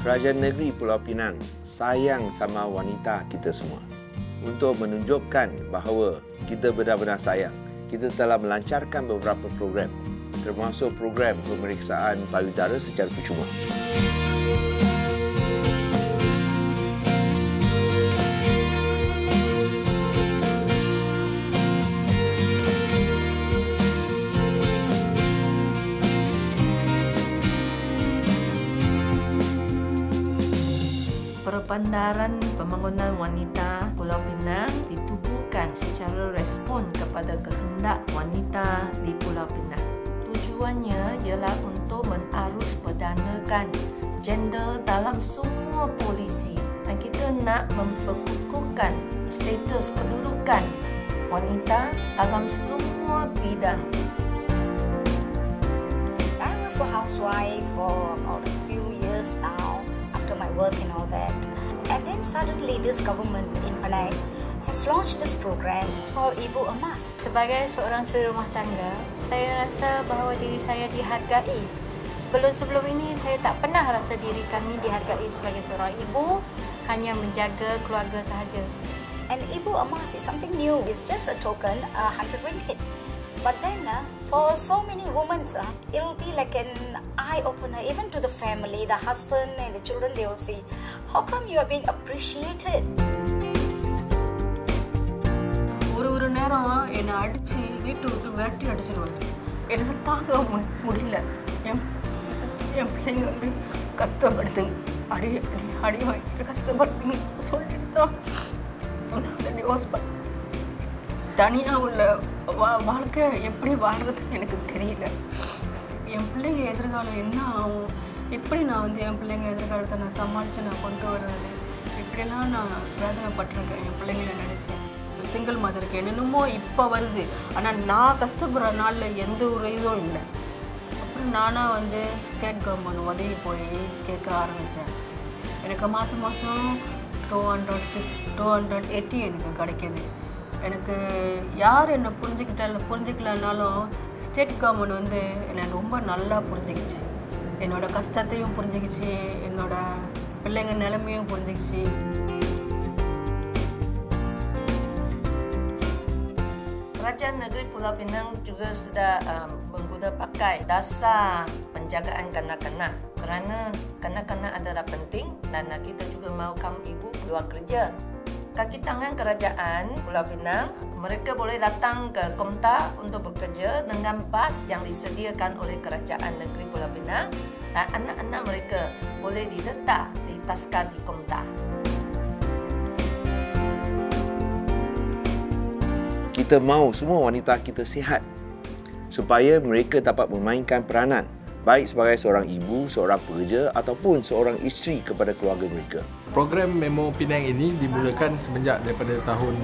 Kerajaan Negeri Pulau Pinang sayang sama wanita kita semua. Untuk menunjukkan bahawa kita benar-benar sayang, kita telah melancarkan beberapa program, termasuk program pemeriksaan payudara secara percuma. Perbandaran Pembangunan Wanita Pulau Pinang ditubuhkan secara respon kepada kehendak wanita di Pulau Pinang. Tujuannya ialah untuk menarus perdanakan gender dalam semua polisi dan kita nak memperkukuhkan status kedudukan wanita dalam semua bidang. I was a housewife for about a few years now after my work and all that. And then suddenly this government in Penang has launched this program called Ibu Emas. Sebagai seorang suri rumah tangga, saya rasa bahawa diri saya dihargai. Sebelum ini saya tak pernah rasa diri kami dihargai sebagai seorang ibu, hanya menjaga keluarga sahaja. And Ibu Emas is something new. It's just a token, 100 ringgit. But then for so many women, it will be like an eye-opener even to the family, the husband and the children. They will see, how come you are being appreciated? ஒரு நேரம் என்னை அடித்து வீட்டு விட்டு விரட்டி அடிச்சிருவாரு. எனக்கு தாங்க முடியல. என் பிள்ளைங்க வந்து கஷ்டப்படுத்துங்க, அடி வாங்கிட்டு கஷ்டப்படுத்துங்க சொல்லிட்டு தான் நான் டிவோர்ஸ் பண்ணேன். தனியாக உள்ள வாழ்க்கை எப்படி வாழ்கிறதுன்னு எனக்கு தெரியல. என் பிள்ளைங்க எதிர்காலம் என்ன ஆகும், எப்படி நான் வந்து என் பிள்ளைங்க எதிர்காலத்தை நான் சமாளித்து நான் கொண்டு வர்றது, இப்படியெல்லாம் நான் வேதனைப்பட்டிருக்கேன் என் பிள்ளைங்களை நினச்சேன். சிங்கிள் மதருக்கு என்னென்னமோ இப்போ வருது, ஆனால் நான் கஷ்டப்படுற நாளில் எந்த ஒரு இதுவும் இல்லை. அப்புறம் நானாக வந்து ஸ்டேட் கவர்மெண்ட் உதவி போய் கேட்க ஆரம்பித்தேன். எனக்கு மாதம் 280 எனக்கு கிடைக்கிது. எனக்கு யார் என்னை புரிஞ்சிக்கலனாலும் ஸ்டேட் கவர்மெண்ட் வந்து என்னை ரொம்ப நல்லா புரிஞ்சிக்கிச்சு. என்னோடய கஷ்டத்தையும் புரிஞ்சிக்கிச்சு, என்னோடய பிள்ளைங்க நிலைமையும் புரிஞ்சிக்கிச்சு. Kerajaan Negeri Pulau Pinang juga sudah mengguna pakai dasar penjagaan kanak-kanak kerana kanak-kanak adalah penting dan kita juga mahu kaum ibu keluar kerja. Kaki tangan kerajaan Pulau Pinang, mereka boleh datang ke Komta untuk bekerja dengan bas yang disediakan oleh Kerajaan Negeri Pulau Pinang dan anak-anak mereka boleh diletak di taska di Komta. Kita mahu semua wanita kita sihat supaya mereka dapat memainkan peranan baik sebagai seorang ibu, seorang pekerja ataupun seorang isteri kepada keluarga mereka. Program Memo Pinang ini dimulakan semenjak daripada tahun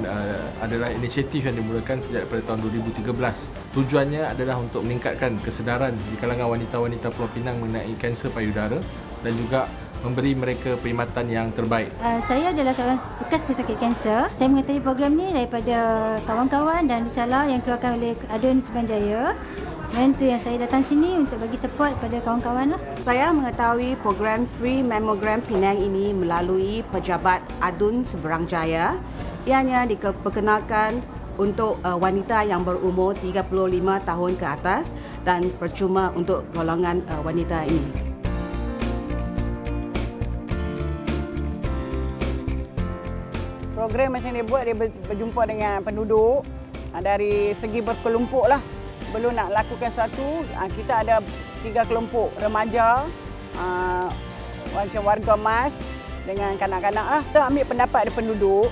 adalah inisiatif yang dimulakan sejak daripada tahun 2013. Tujuannya adalah untuk meningkatkan kesedaran di kalangan wanita-wanita Pulau Pinang mengenai kanser payudara dan juga memberi mereka perkhidmatan yang terbaik. Saya adalah seorang bekas pesakit kanser. Saya mengetahui program ini daripada kawan-kawan dan risalah yang dikeluarkan oleh Adun Subanjaya. Dan itu yang saya datang sini untuk bagi support pada kawan-kawan lah. Saya mengetahui program Free Mammogram Penang ini melalui pejabat Adun Subanjaya. Ianya diperkenalkan untuk wanita yang berumur 35 tahun ke atas dan percuma untuk golongan wanita ini. Program macam dia buat, dia berjumpa dengan penduduk dari segi berkelompok lah. Belum nak lakukan satu, kita ada 3 kelompok remaja, macam warga emas dengan kanak-kanak lah. Kita ambil pendapat dari penduduk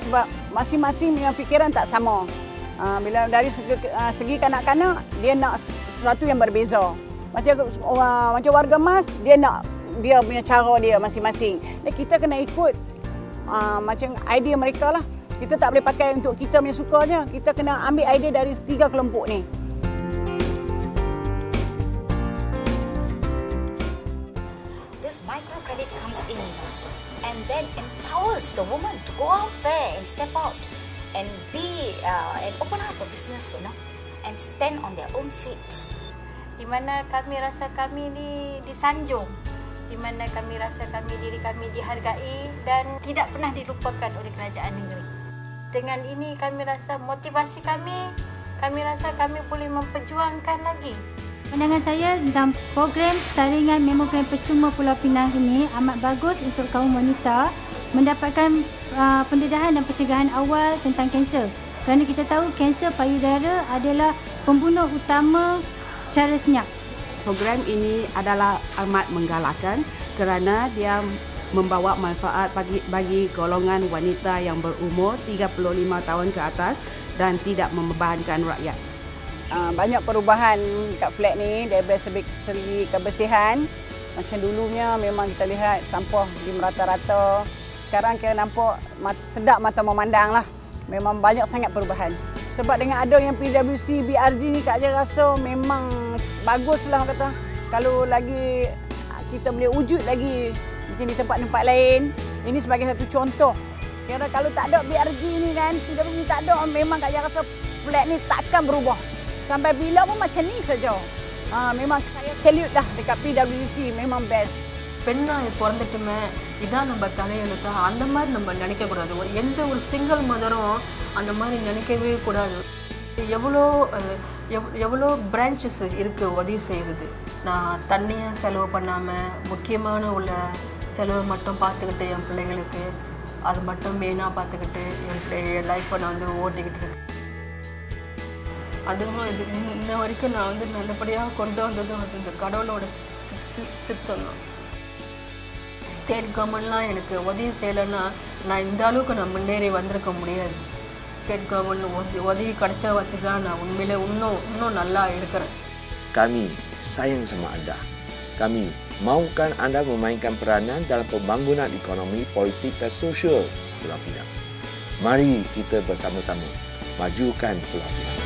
sebab masing-masing punya fikiran tak sama. Bila dari segi kanak-kanak, dia nak sesuatu yang berbeza. Macam warga emas, dia punya cara dia masing-masing. Dan kita kena ikut macam idea mereka lah. Kita tak boleh pakai untuk kita punya sukanya. Kita kena ambil idea dari 3 kelompok ni. This microcredit comes in and then empowers the woman to go out there and step out and be and open up a business, and stand on their own feet. Di mana kami rasa kami ni disanjung di mana kami rasa diri kami dihargai dan tidak pernah dilupakan oleh kerajaan negeri. Dengan ini kami rasa motivasi kami rasa kami boleh memperjuangkan lagi. Pandangan saya tentang program saringan memogram percuma Pulau Pinang ini amat bagus untuk kaum wanita mendapatkan pendedahan dan pencegahan awal tentang kanser. Kerana kita tahu kanser payudara adalah pembunuh utama secara senyap. Program ini adalah amat menggalakkan kerana dia membawa manfaat bagi golongan wanita yang berumur 35 tahun ke atas dan tidak membebankan rakyat. Banyak perubahan kat flat ni daripada segi kebersihan. Macam dulunya memang kita lihat sampah di merata-rata. Sekarang kita nampak sedap mata memandang lah. Memang banyak sangat perubahan. Sebab dengan ada yang PWC, BRG ni Kak Aja rasa memang bagus lah kata. Kalau lagi kita boleh wujud lagi macam di tempat-tempat lain. Ini sebagai satu contoh. Kira kalau tak ada BRG ni kan, PWC tak ada, memang Kak Aja rasa flat ni takkan berubah. Sampai bila pun macam ni saja. Memang saya salute dah dekat PWC, memang best. பெண்ணா பிறந்துட்டுமே இதான் நம்ம தலையெழுத்தா அந்த மாதிரி நம்ம நினைக்கக்கூடாது. எந்த ஒரு சிங்கிள் மதரும் அந்த மாதிரி நினைக்கவே கூடாது. எவ்வளோ பிரான்ச்சஸ் இருக்குது உதவி செய்கிறது. நான் தண்ணியை செலவு பண்ணாமல் முக்கியமான உள்ள செலவை மட்டும் பார்த்துக்கிட்டு என் பிள்ளைங்களுக்கு அது மட்டும் மெயினாக பார்த்துக்கிட்டு என் லைஃப்பை நான் வந்து ஓட்டிக்கிட்டு இருக்கேன். அதுவும் இது இன்ன வரைக்கும் நான் வந்து நல்லபடியாக கொண்டு வந்ததும் அது இந்த கடவுளோட சித்தம் தான். ஸ்டேட் கவர்மெண்ட்லாம் எனக்கு உதவி செய்யலைன்னா நான் இந்த அளவுக்கு நான் முன்னேறி வந்திருக்க முடியாது. ஸ்டேட் கவர்மெண்ட் உதவி கிடைச்ச வசதி தான் நான் உண்மையிலே இன்னும் நல்லா இருக்கிறேன். Kami sayang sama anda. Kami mahukan anda memainkan peranan dalam pembangunan ekonomi, politik dan sosial Pulau Pinang. Mari kita bersama-sama majukan Pulau Pinang.